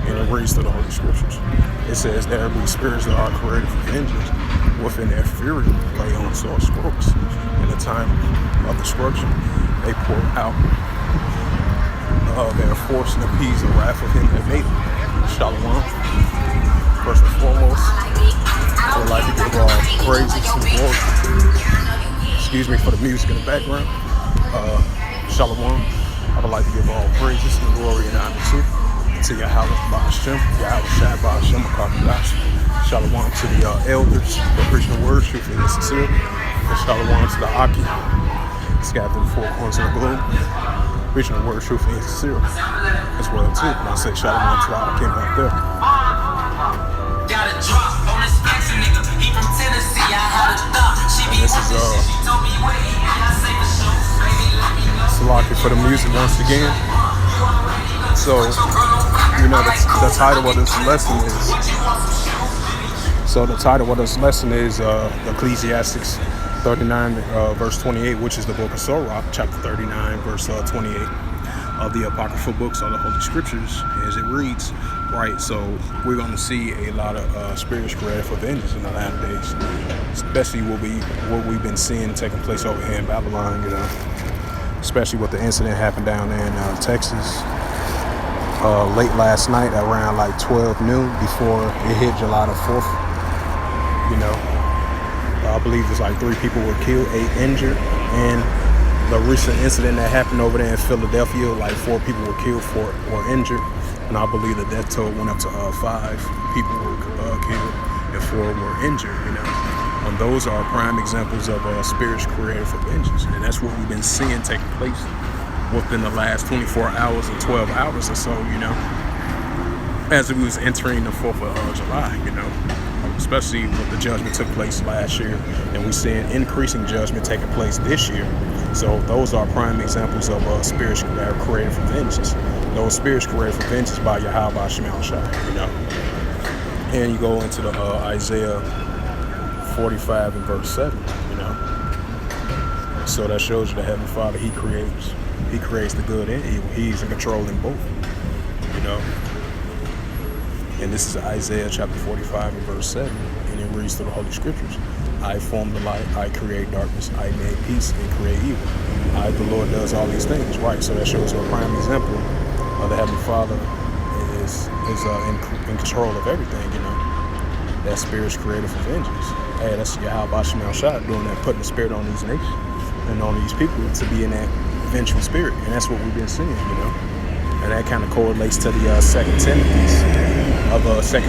And it reads through the Holy Scriptures. It says there be spirits that are created for vengeance, within their fury lay on sore scrolls. In the time of destruction, they pour out their force and appease the wrath of him that made them. Shalom. First and foremost, I would like to give all praises and glory. Excuse me for the music in the background. Shalom. I would like to give all praises and glory and honor to Yahweh Ba'ashem, Yahweh Shai Ba'ashem, Shalom to the elders for preaching the word, truthfully and sincerely. And shalom to the Aki, scattered in the four corners of the globe, preaching the word, truthfully and sincerely as well too. And I say shalom to the Aki back there. And this is Salaki for the music once again. So, you know, the title of this lesson is Ecclesiasticus 39 verse 28, which is the book of Sirach, chapter 39 verse 28 of the apocryphal books of the Holy Scriptures, as it reads. Right, so we're going to see a lot of spirits created for vengeance in the latter days, especially what we've been seeing taking place over here in Babylon. You know, especially with the incident happened down there in Texas. Late last night around like 12 noon before it hit July the 4th. You know, I believe it's like 3 people were killed, 8 injured, and the recent incident that happened over there in Philadelphia, like 4 people were killed, 4 were injured, and I believe the death toll went up to 5 people were killed and 4 were injured. You know, and those are prime examples of spirits created for vengeance, and that's what we've been seeing taking place within the last 24 hours or 12 hours or so, you know, as we was entering the 4th of July, you know, especially with the judgment took place last year, and we're seeing increasing judgment taking place this year. So those are prime examples of spirits that are created for vengeance. Those spirits created for vengeance by Yahweh Shemel Shai, you know. And you go into the Isaiah 45 and verse 7, you know. So that shows you the Heavenly Father, He creates the good and evil. He's in control in both, you know. And this is Isaiah chapter 45 and verse 7, and it reads through the Holy Scriptures. I form the light, I create darkness, I make peace and create evil. I, the Lord, does all these things, right? So that shows you a prime example of the Heavenly Father is in control of everything, you know. That spirit's created for vengeance. Hey, that's Yahweh Shemel Shai doing that, putting the spirit on these nations and on these people to be in that vengeful spirit, and that's what we've been seeing, you know. And that kind of correlates to the 2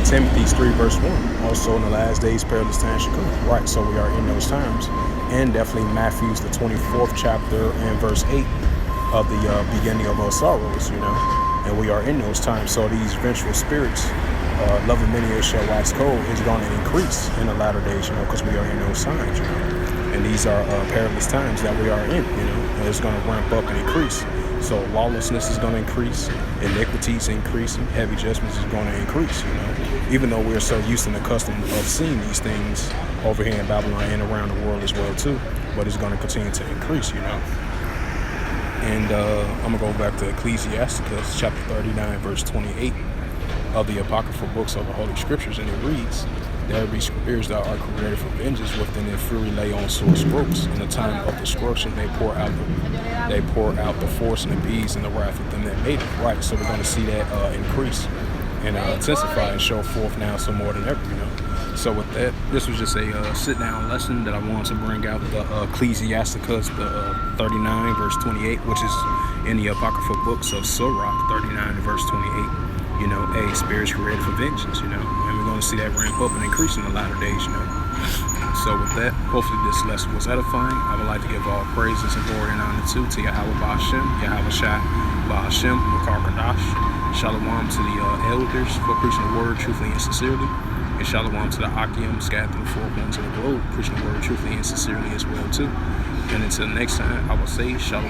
Timothy 3 verse 1. Also in the last days perilous times should come. Right, so we are in those times. And definitely Matthew's the 24th chapter and verse 8 of the beginning of our sorrows, you know. And we are in those times. So these vengeful spirits, loving many shall wax cold, is going to increase in the latter days, you know, because we are in those signs, you know. And these are perilous times that we are in, you know. And it's going to ramp up and increase. So lawlessness is going to increase, iniquities increasing, heavy judgments is going to increase, you know. Even though we're so used and accustomed of seeing these things over here in Babylon and around the world as well too, but it's going to continue to increase, you know. And I'm going to go back to Ecclesiasticus chapter 39 verse 28 of the apocryphal books of the Holy Scriptures, and it reads, there be spirits that are created for vengeance, within their fury lay on sore strokes. In the time of destruction, they pour out the force and appease and the wrath of them that made it. Right, so we're going to see that increase and intensify and show forth now some more than ever, you know. So with that, this was just a sit-down lesson that I wanted to bring out, the Ecclesiasticus, the 39 verse 28, which is in the apocryphal books of Sirach, 39 verse 28. You know, spirits created for vengeance, you know, and we're going to see that ramp up and increase in the latter days, you know. So with that, hopefully this lesson was edifying. I would like to give all praises and glory and honor to Yahweh Ba'ashem, Yahweh Shai Ba'ashem, Makar Kadash. Shalom to the elders for preaching the word truthfully and sincerely. And shalom to the Akim scattered through the 4 corners of the globe, preaching the word truthfully and sincerely as well too. And until next time, I will say shalom.